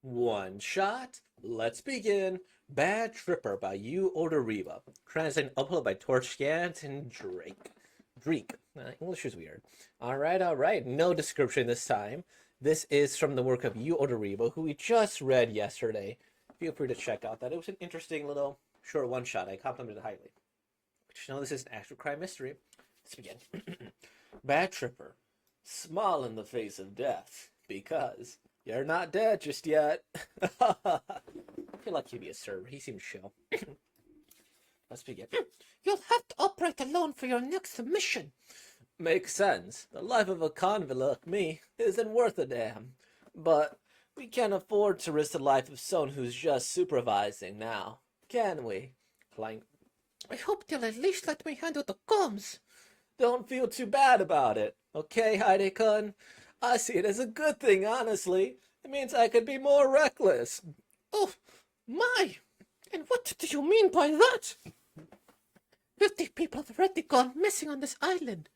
One shot. Let's begin. Bad Tripper by Yu Odoriba. Translated and uploaded by Torch Gant and Drake. Dreek. English is weird. All right. No description this time. This is from the work of Yu Odoriba, who we just read yesterday. Feel free to check out that. It was an interesting little short one shot. I complimented it highly. But you know this is an actual crime mystery. Let's begin. Bad Tripper. Smile in the face of death. Because you're not dead just yet. I feel like he'd be a server. He seems chill. Let's begin. You'll have to operate alone for your next mission. Makes sense. The life of a convict like me isn't worth a damn. But we can't afford to risk the life of someone who's just supervising now, can we? Clank. I hope they'll at least let me handle the comms. Don't feel too bad about it, okay, Heide-kun? I see it as a good thing, honestly. It means I could be more reckless. Oh, my! And what do you mean by that? 50 people have already gone missing on this island.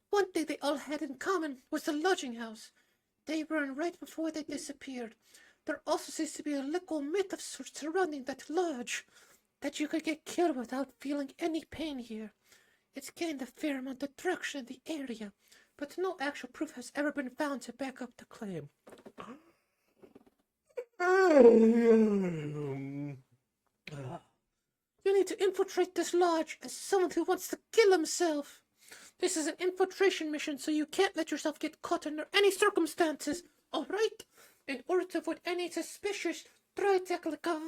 One thing they all had in common was the lodging house. They were in right before they disappeared. There also seems to be a little myth of sorts surrounding that lodge, that you could get killed without feeling any pain here. It's gained a fair amount of traction in the area, but no actual proof has ever been found to back up the claim. You need to infiltrate this lodge as someone who wants to kill himself. This is an infiltration mission, so you can't let yourself get caught under any circumstances, alright? In order to avoid any suspicious, try to act like a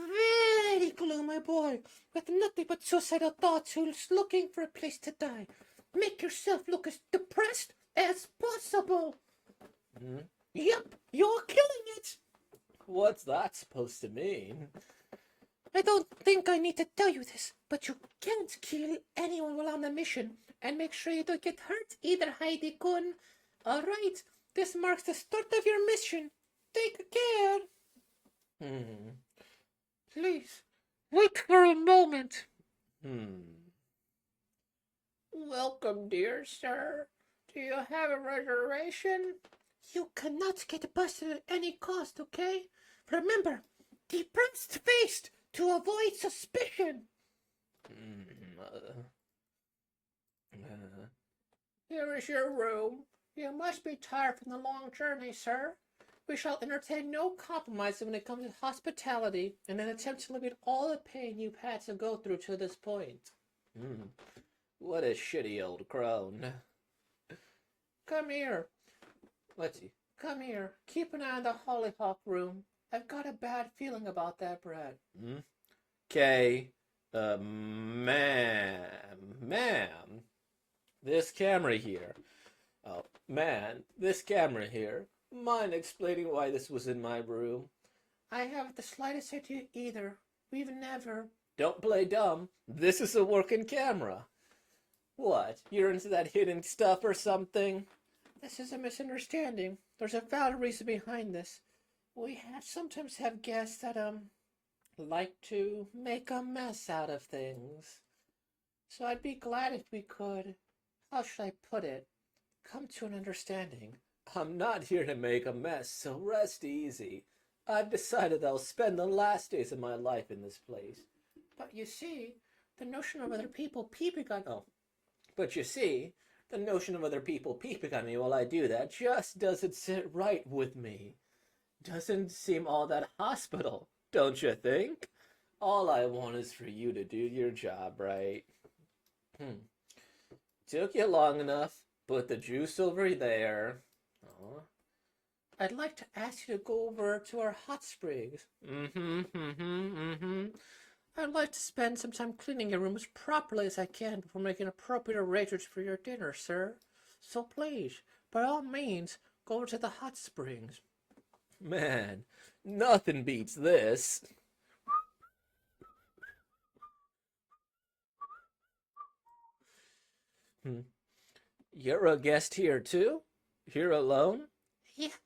very glue, my boy, with nothing but suicidal thoughts who's looking for a place to die. Make yourself look as depressed as possible. Yep, you're killing it. What's that supposed to mean? I don't think I need to tell you this, but you can't kill anyone while on the mission, and make sure you don't get hurt either, Heidi-kun. Alright, this marks the start of your mission. Take care. Please, wait for a moment. Welcome, dear sir. Do you have a reservation? You cannot get busted at any cost, okay? Remember, depressed-faced to avoid suspicion. Here is your room. You must be tired from the long journey, sir. We shall entertain no compromise when it comes to hospitality in an attempt to limit all the pain you've had to go through to this point. What a shitty old crone. Come here. Let's see. Come here. Keep an eye on the Hollyhock room. I've got a bad feeling about that brat. Okay. Ma'am. This camera here. Oh, man, this camera here. Mind explaining why this was in my room? I haven't the slightest idea either. We've never... Don't play dumb. This is a working camera. What? You're into that hidden stuff or something? This is a misunderstanding. There's a valid reason behind this. We sometimes have guests that, like to make a mess out of things. So I'd be glad if we could, how should I put it, come to an understanding. I'm not here to make a mess, so rest easy. I've decided I'll spend the last days of my life in this place. But you see, the notion of other people peeping on... But you see, the notion of other people peeping on me while I do that just doesn't sit right with me. Doesn't seem all that hospital, don't you think? All I want is for you to do your job, right? Took you long enough. Put the juice over there. I'd like to ask you to go over to our hot springs. I'd like to spend some time cleaning your room as properly as I can before making appropriate arrangements for your dinner, sir. So please, by all means, go over to the hot springs. Man, nothing beats this. You're a guest here too? Here alone? Yeah.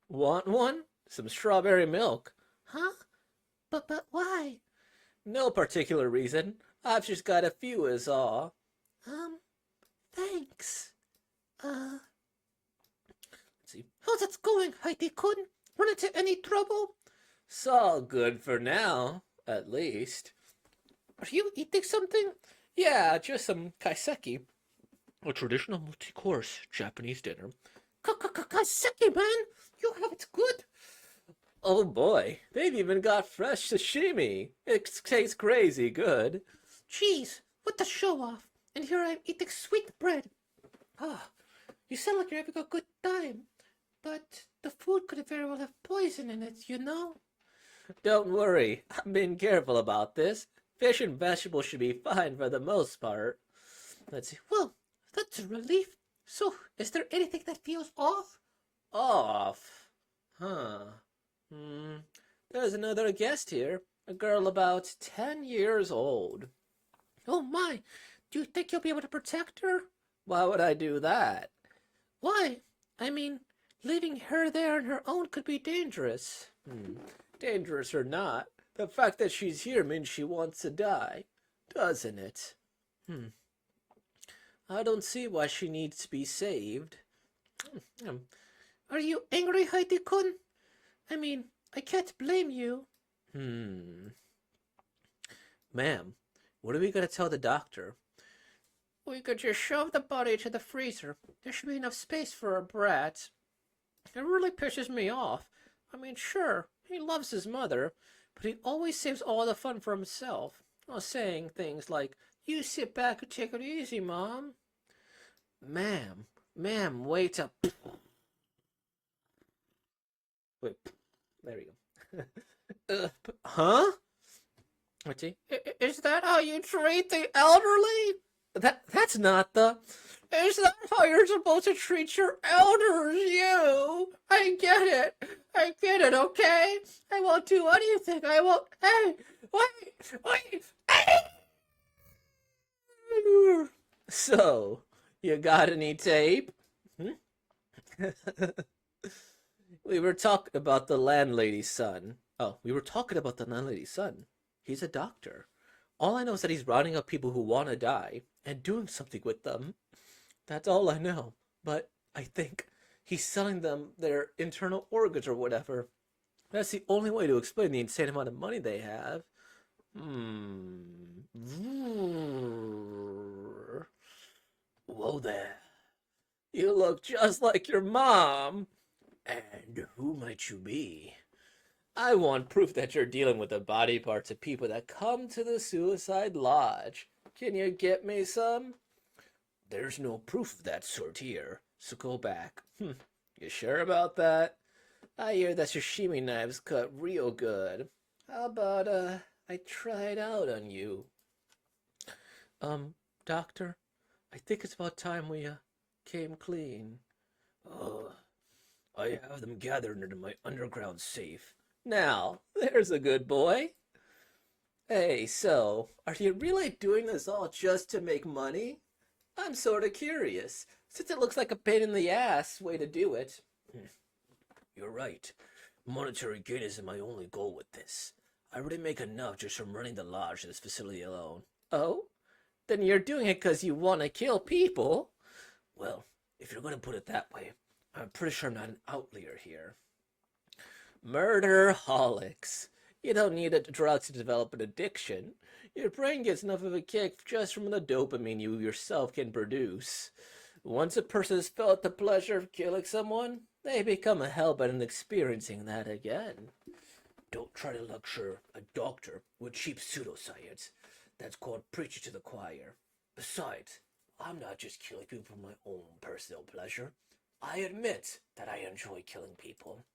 Want one? Some strawberry milk. Huh? But why? No particular reason. I've just got a few is all. Thanks. Let's see. How's it going, Heidi-kun? Run into any trouble? It's all good for now, at least. Are you eating something? Yeah, just some kaiseki, a traditional multi-course Japanese dinner. Kaseki, man! You have it good. Oh boy, they've even got fresh sashimi. It tastes crazy good. Jeez, what a show off. And here I'm eating sweet bread. Ah, you sound like you're having a good time. But the food could very well have poison in it, you know? Don't worry, I've been careful about this. Fish and vegetables should be fine for the most part. Let's see. Well, that's a relief. So, is there anything that feels off? Off. Huh. There's another guest here. A girl about 10 years old. Oh my, do you think you'll be able to protect her? Why would I do that? Why? I mean, leaving her there on her own could be dangerous. Dangerous or not, the fact that she's here means she wants to die, doesn't it? I don't see why she needs to be saved. Are you angry, Heidi-kun? I mean, I can't blame you. Ma'am, what are we gonna tell the doctor? We could just shove the body to the freezer. There should be enough space for a brat. It really pisses me off. I mean, sure, he loves his mother, but he always saves all the fun for himself. Saying things like, "You sit back and take it easy, Mom." Ma'am, wait up. Wait, there we go. Huh? Let's see. Is that how you treat the elderly? That's not the... Is that how you're supposed to treat your elders, you? I get it, okay? I won't do anything. I won't... Hey, wait, hey! So, you got any tape? We were talking about the landlady's son. Oh, we were talking about the landlady's son. He's a doctor. All I know is that he's rounding up people who want to die and doing something with them. That's all I know. But I think he's selling them their internal organs or whatever. That's the only way to explain the insane amount of money they have. Whoa there. You look just like your mom. And who might you be? I want proof that you're dealing with the body parts of people that come to the suicide lodge. Can you get me some? There's no proof of that sort here, so go back. You sure about that? I hear that sashimi knives cut real good. How about, I try it out on you? Doctor, I think it's about time we, came clean. Oh, I have them gathered into my underground safe. Now, there's a good boy. Hey, so, are you really doing this all just to make money? I'm sort of curious, since it looks like a pain in the ass way to do it. You're right. Monetary gain isn't my only goal with this. I already make enough just from running the lodge at this facility alone. Oh? Then you're doing it because you want to kill people? Well, if you're going to put it that way, I'm pretty sure I'm not an outlier here. Murderholics. You don't need drugs to develop an addiction. Your brain gets enough of a kick just from the dopamine you yourself can produce. Once a person has felt the pleasure of killing someone, they become a hellbent in experiencing that again. Don't try to lecture a doctor with cheap pseudoscience. That's called preaching to the choir. Besides, I'm not just killing people for my own personal pleasure. I admit that I enjoy killing people.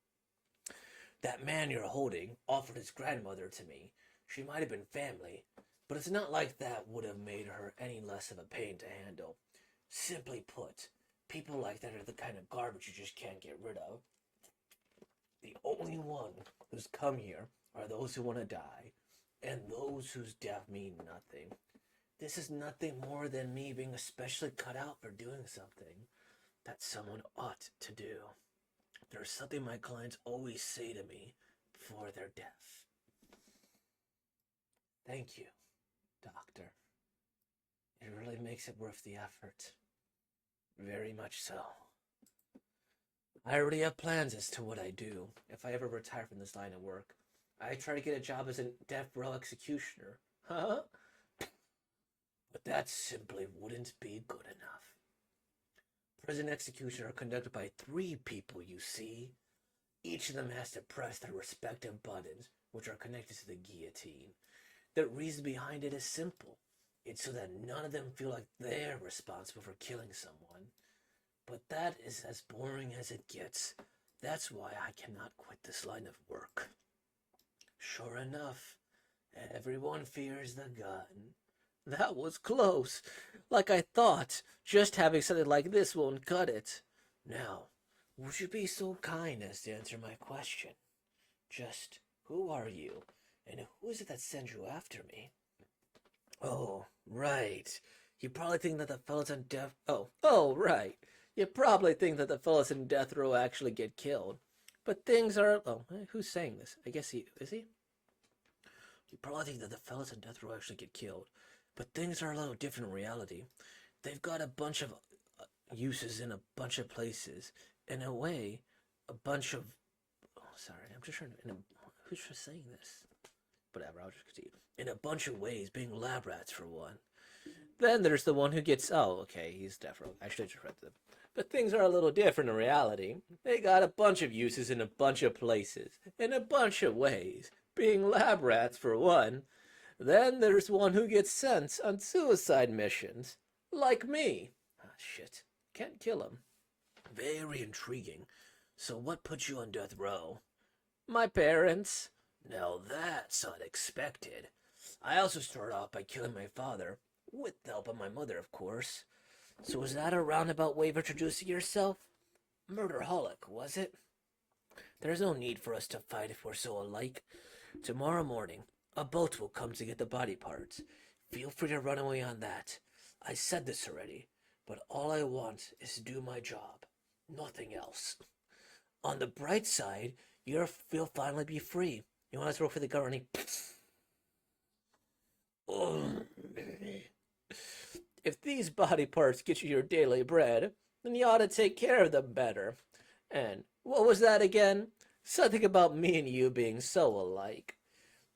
That man you're holding offered his grandmother to me. She might have been family, but it's not like that would have made her any less of a pain to handle. Simply put, people like that are the kind of garbage you just can't get rid of. The only one who's come here are those who want to die, and those whose death mean nothing. This is nothing more than me being especially cut out for doing something that someone ought to do. There's something my clients always say to me before their death. Thank you, doctor. It really makes it worth the effort. Very much so. I already have plans as to what I do if I ever retire from this line of work. I try to get a job as a death row executioner. Huh? But that simply wouldn't be good enough. Prison executions are conducted by 3 people, you see. Each of them has to press their respective buttons, which are connected to the guillotine. The reason behind it is simple. It's so that none of them feel like they're responsible for killing someone. But that is as boring as it gets. That's why I cannot quit this line of work. Sure enough, everyone fears the gun. That was close. Like I thought, just having something like this won't cut it. Now, would you be so kind as to answer my question? Just who are you, and who is it that sent you after me? Oh, right. You probably think that the fellas on death. Oh, right. You probably think that the fellas in death row actually get killed. But things are. Who's saying this? I guess he is he. You probably think that the fellas in death row actually get killed. But things are a little different in reality. They've got a bunch of uses in a bunch of places. In a way, a bunch of. Oh, sorry. I'm just trying to. Who's just saying this? Whatever, I'll just continue. In a bunch of ways, being lab rats for one. Then there's the one who gets. Oh, okay, he's deaf. I should have just read them. But things are a little different in reality. They got a bunch of uses in a bunch of places, in a bunch of ways, being lab rats for one. Then there's one who gets sent on suicide missions, like me. Ah, shit. Can't kill him. Very intriguing. So what put you on death row? My parents. Now that's unexpected. I also started off by killing my father, with the help of my mother, of course. So was that a roundabout way of introducing yourself? Murderholic, was it? There's no need for us to fight if we're so alike. Tomorrow morning, a boat will come to get the body parts. Feel free to run away on that. I said this already, but all I want is to do my job. Nothing else. On the bright side, you'll finally be free. You want to throw for the government? If these body parts get you your daily bread, then you ought to take care of them better. And what was that again? Something about me and you being so alike.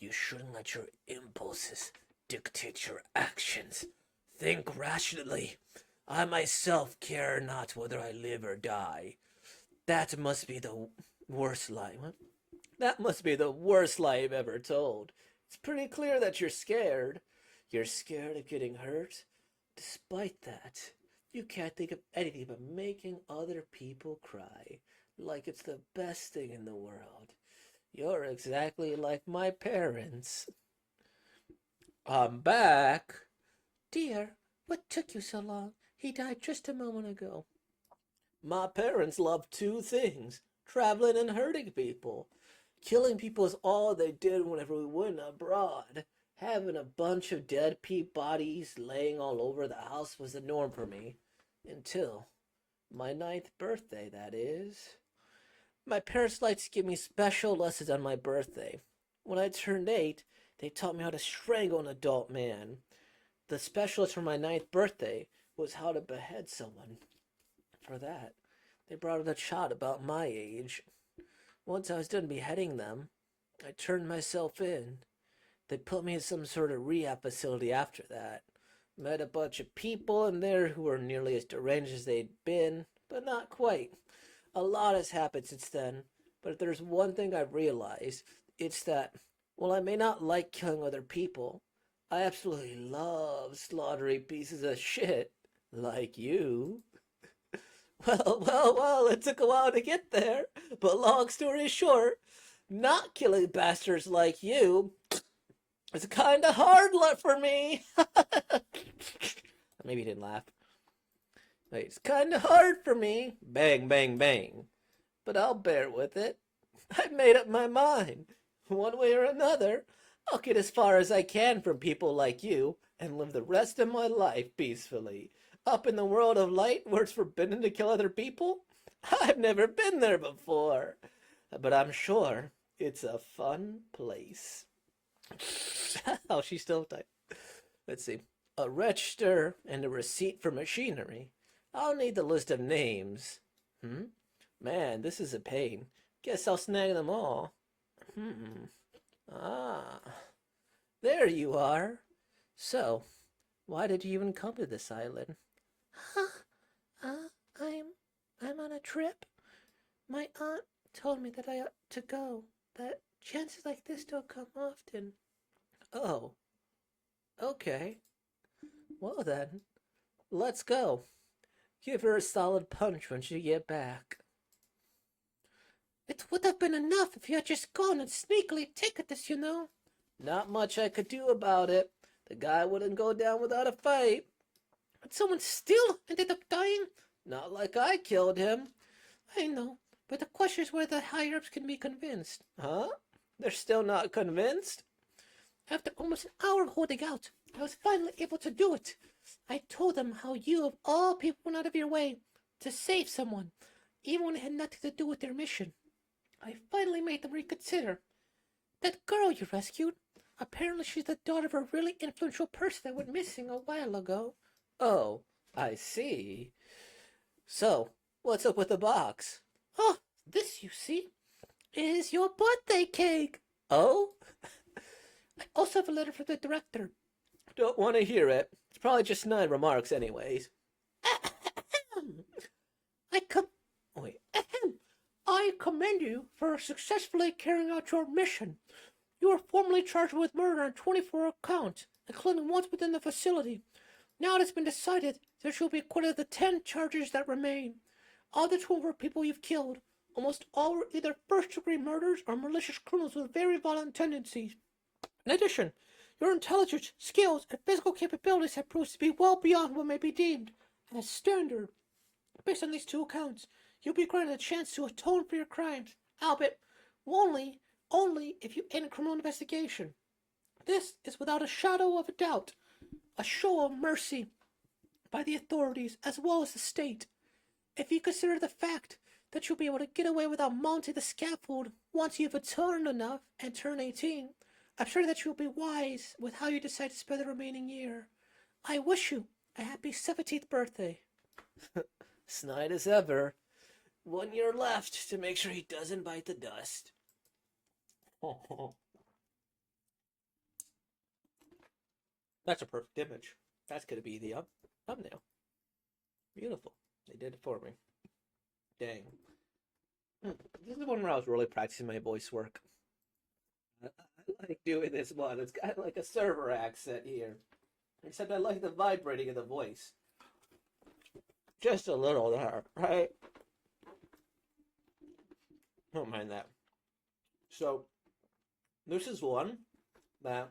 You shouldn't let your impulses dictate your actions. Think rationally. I myself care not whether I live or die. That must be the worst lie. What? That must be the worst lie I've ever told. It's pretty clear that you're scared. You're scared of getting hurt. Despite that, you can't think of anything but making other people cry, like it's the best thing in the world. You're exactly like my parents. I'm back. Dear, what took you so long? He died just a moment ago. My parents loved 2 things, traveling and hurting people. Killing people is all they did whenever we went abroad. Having a bunch of dead bodies laying all over the house was the norm for me. Until my 9th birthday, that is. My parents liked to give me special lessons on my birthday. When I turned 8, they taught me how to strangle an adult man. The specialist for my 9th birthday was how to behead someone. For that, they brought in a child about my age. Once I was done beheading them, I turned myself in. They put me in some sort of rehab facility after that. Met a bunch of people in there who were nearly as deranged as they'd been, but not quite. A lot has happened since then, but if there's one thing I've realized, it's that, while I may not like killing other people, I absolutely love slaughtering pieces of shit like you. Well, it took a while to get there, but long story short, not killing bastards like you is kind of hard for me. Maybe he didn't laugh. Wait, it's kind of hard for me. Bang, bang, bang. But I'll bear with it. I've made up my mind. One way or another, I'll get as far as I can from people like you and live the rest of my life peacefully. Up in the world of light where it's forbidden to kill other people? I've never been there before. But I'm sure it's a fun place. Oh, she's still tight. Let's see. A register and a receipt for machinery. I'll need the list of names. Man, this is a pain. Guess I'll snag them all. Hmm. Ah, there you are. So, why did you even come to this island? Huh? Uh, I'm I'm on a trip. My aunt told me that I ought to go. That chances like this don't come often. Oh, okay. Well then, let's go. Give her a solid punch when you get back. It would have been enough if you had just gone and sneakily taken this, you know. Not much I could do about it. The guy wouldn't go down without a fight. But someone still ended up dying. Not like I killed him. I know, but the question is whether the higher ups can be convinced. Huh? They're still not convinced? After almost an hour of holding out, I was finally able to do it. I told them how you, of all people, went out of your way to save someone, even when it had nothing to do with their mission. I finally made them reconsider. That girl you rescued, apparently she's the daughter of a really influential person that went missing a while ago. Oh, I see. So, what's up with the box? Oh, this, you see, is your birthday cake. Oh? I also have a letter from the director. Don't want to hear it. It's probably just 9 remarks, anyways. I com- Wait, I commend you for successfully carrying out your mission. You were formerly charged with murder on 24 counts, including ones within the facility. Now it has been decided that you'll be acquitted of the 10 charges that remain. All the 12 were people you've killed. Almost all were either first-degree murders or malicious criminals with very violent tendencies. In addition, your intelligence, skills, and physical capabilities have proved to be well beyond what may be deemed as standard. Based on these 2 accounts, you'll be granted a chance to atone for your crimes, albeit only if you end a criminal investigation. This is without a shadow of a doubt a show of mercy by the authorities as well as the state. If you consider the fact that you'll be able to get away without mounting the scaffold once you've atoned enough and turn 18, I'm sure that you'll be wise with how you decide to spend the remaining year. I wish you a happy 17th birthday. snide as ever. 1 year left to make sure he doesn't bite the dust. That's a perfect image. That's going to be the thumbnail. Beautiful. They did it for me. Dang. This is one where I was really practicing my voice work. I like doing this one. It's got like a server accent here. Except I like the vibrating of the voice. Just a little there, right? Don't mind that. So, this is one that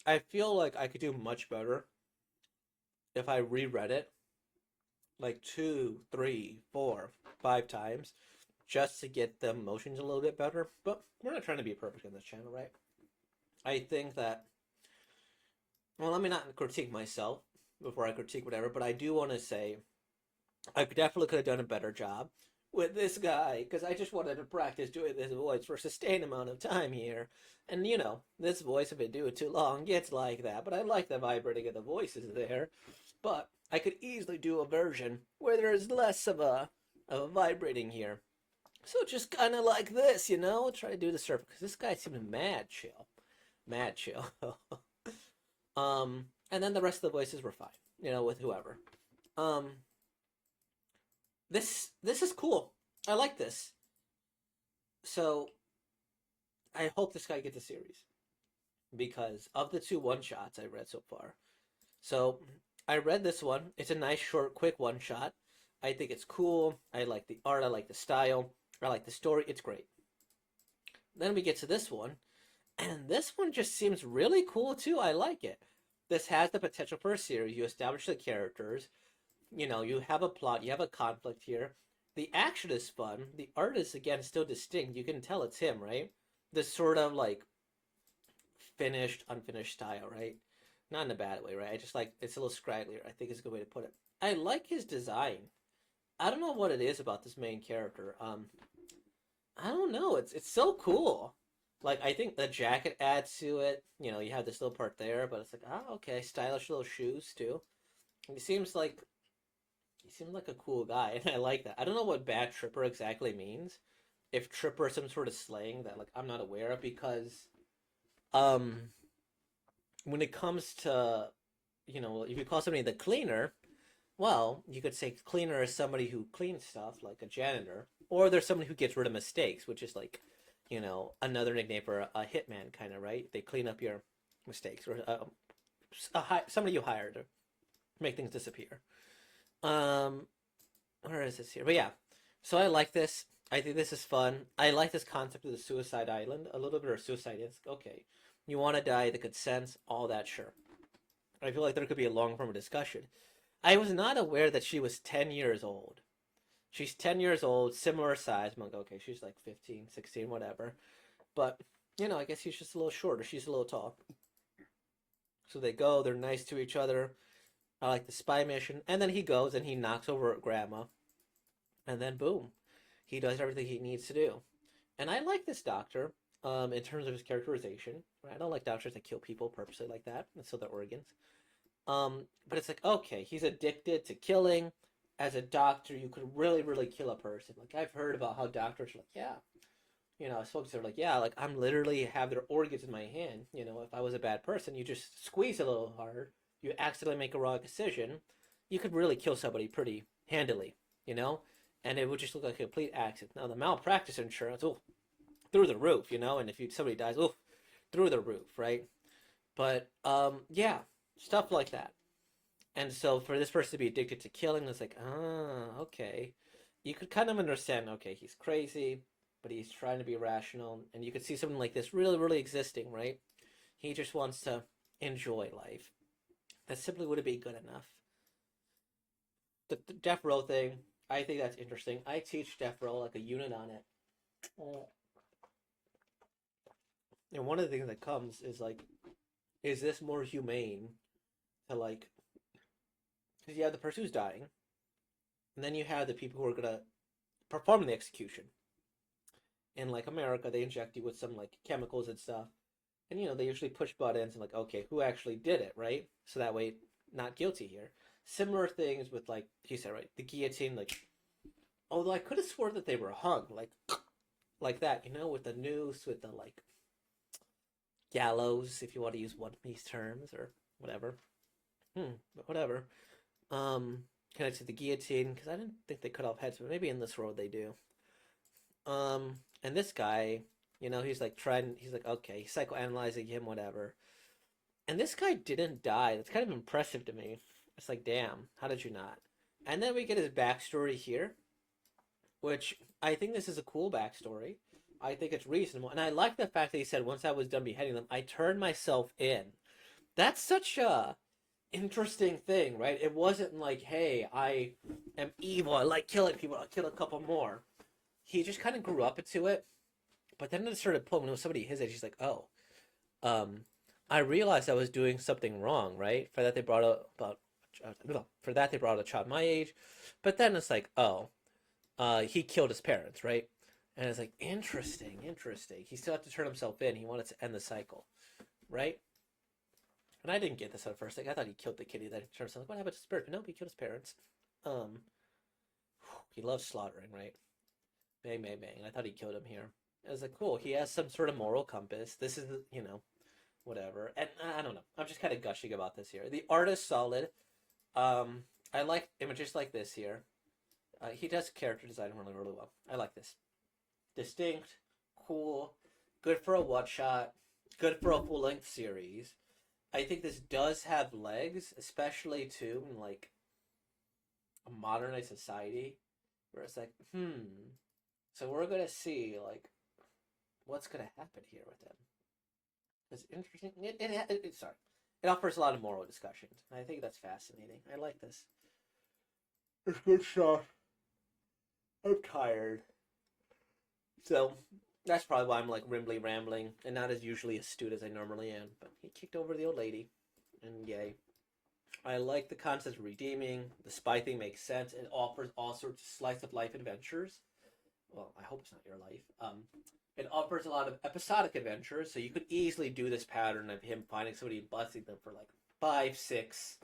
I feel like I could do much better if I reread it like 2, 3, 4, 5 times just to get the emotions a little bit better. But we're not trying to be perfect on this channel, right? I think that, well, let me not critique myself before I critique whatever, but I do want to say I definitely could have done a better job with this guy because I just wanted to practice doing this voice for a sustained amount of time here. And you know, this voice, if I do it too long, gets like that. But I like the vibrating of the voices there. But I could easily do a version where there's less of a vibrating here. So just kind of like this, you know? Try to do the surf because this guy seemed mad chill. Mad chill. And then the rest of the voices were fine, you know, with whoever. Um, this is cool. I like this. So I hope this guy gets a series because of the 2 one-shots I read so far. So I read this one. It's a nice, short, quick one-shot. I think it's cool. I like the art. I like the style. I like the story. It's great. Then we get to this one, and this one just seems really cool too. I like it. This has the potential for a series. You establish the characters. You know, you have a plot. You have a conflict here. The action is fun. The art is, again, still distinct. You can tell it's him, right? This sort of, like, finished, unfinished style, right? Not in a bad way, right? I just like, it's a little scragglier, I think is a good way to put it. I like his design. I don't know what it is about this main character. I don't know. It's so cool. Like, I think the jacket adds to it. You know, you have this little part there, but it's like, oh, okay, stylish little shoes too. He seems like he seemed like a cool guy, and I like that. I don't know what bad tripper exactly means. If tripper is some sort of slang that like I'm not aware of, because um when it comes to, if you call somebody the cleaner, well, you could say cleaner is somebody who cleans stuff, like a janitor, or there's somebody who gets rid of mistakes, which is like, another nickname for a hitman, kind of, right? They clean up your mistakes, or somebody you hired to make things disappear. Um, where is this here? But yeah, so I like this. I think this is fun. I like this concept of the suicide island. A little bit of suicide is okay. You want to die, the consents, all that, sure. I feel like there could be a long form of discussion. I was not aware that she was 10 years old. She's 10 years old, similar size. I'm like, okay, she's like 15, 16, whatever. But, I guess he's just a little shorter. She's a little tall. So they go, they're nice to each other. I like the spy mission. And then he goes and he knocks over at grandma. And then boom, he does everything he needs to do. And I like this doctor in terms of his characterization. Right? I don't like doctors that kill people purposely like that and sell their organs. But it's like, okay, he's addicted to killing. As a doctor, you could really, really kill a person. Like, I've heard about how doctors are like, yeah. Folks are like, yeah, like, I'm literally have their organs in my hand. If I was a bad person, you just squeeze a little hard. You accidentally make a wrong decision. You could really kill somebody pretty handily, And it would just look like a complete accident. Now, the malpractice insurance, oh, through the roof, And if somebody dies, oh, through the roof, right? But, yeah, stuff like that. And so for this person to be addicted to killing, it's like, okay. You could kind of understand, okay, he's crazy, but he's trying to be rational. And you could see something like this really, really existing, right? He just wants to enjoy life. That simply wouldn't be good enough. The death row thing, I think that's interesting. I teach death row like a unit on it. And one of the things that comes is like, is this more humane to like, because you have the person who's dying, and then you have the people who are gonna perform the execution. In like America, they inject you with some like chemicals and stuff, and they usually push buttons and like, okay, who actually did it, right? So that way, not guilty here. Similar things with like you said, right? The guillotine, like, although I could have sworn that they were hung, like that, with the noose, with the like gallows, if you want to use one of these terms or whatever. But whatever. Connected to the guillotine, because I didn't think they cut off heads, but maybe in this world they do. And this guy, he's like he's like, okay, he's psychoanalyzing him, whatever. And this guy didn't die. That's kind of impressive to me. It's like, damn, how did you not? And then we get his backstory here, which I think this is a cool backstory. I think it's reasonable. And I like the fact that he said, once I was done beheading them, I turned myself in. That's such a interesting thing, right? It wasn't like, hey, I am evil, I like killing people, I'll kill a couple more. He just kind of grew up into it. But then at a certain point, when it was somebody his age, he's like, oh, I realized I was doing something wrong, right? For that they brought a child my age. But then it's like, oh, he killed his parents, right? And it's like, interesting. He still had to turn himself in. He wanted to end the cycle, right? And I didn't get this at first. Like, I thought he killed the kitty. Then turned like, what happened to his parents? No, he killed his parents. He loves slaughtering, right? Bang, bang, bang. I thought he killed him here. I was like, cool. He has some sort of moral compass. This is, whatever. And I don't know. I'm just kind of gushing about this here. The art is solid. I like images like this here. He does character design really, really well. I like this. Distinct, cool, good for a one shot, good for a full length series. I think this does have legs, especially too in like a modernized society, where it's like, so we're gonna see like what's gonna happen here with him. It's interesting. It offers a lot of moral discussions, and I think that's fascinating. I like this. It's good stuff. I'm tired. So, that's probably why I'm like rambling, and not as usually astute as I normally am. But he kicked over the old lady, and yay. I like the concept of redeeming. The spy thing makes sense. It offers all sorts of slice of life adventures. Well, I hope it's not your life. It offers a lot of episodic adventures, so you could easily do this pattern of him finding somebody and busting them for like 5, 6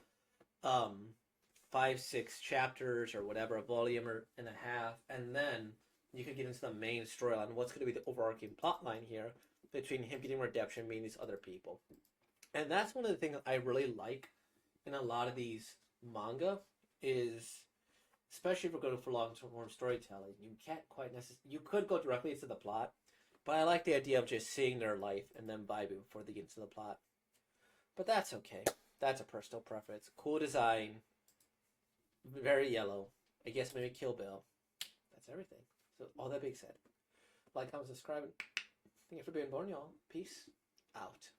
5, 6 chapters or whatever, a volume or and a half, and then you could get into the main storyline. What's going to be the overarching plot line here between him getting redemption, meeting these other people, and that's one of the things I really like in a lot of these manga is, especially if we're going for long-term storytelling, you can't quite necessarily. You could go directly into the plot, but I like the idea of just seeing their life and then vibing before they get into the plot. But that's okay. That's a personal preference. Cool design. Very yellow. I guess maybe Kill Bill. That's everything. So all that being said, like, comment, subscribe. Thank you for being born, y'all. Peace out.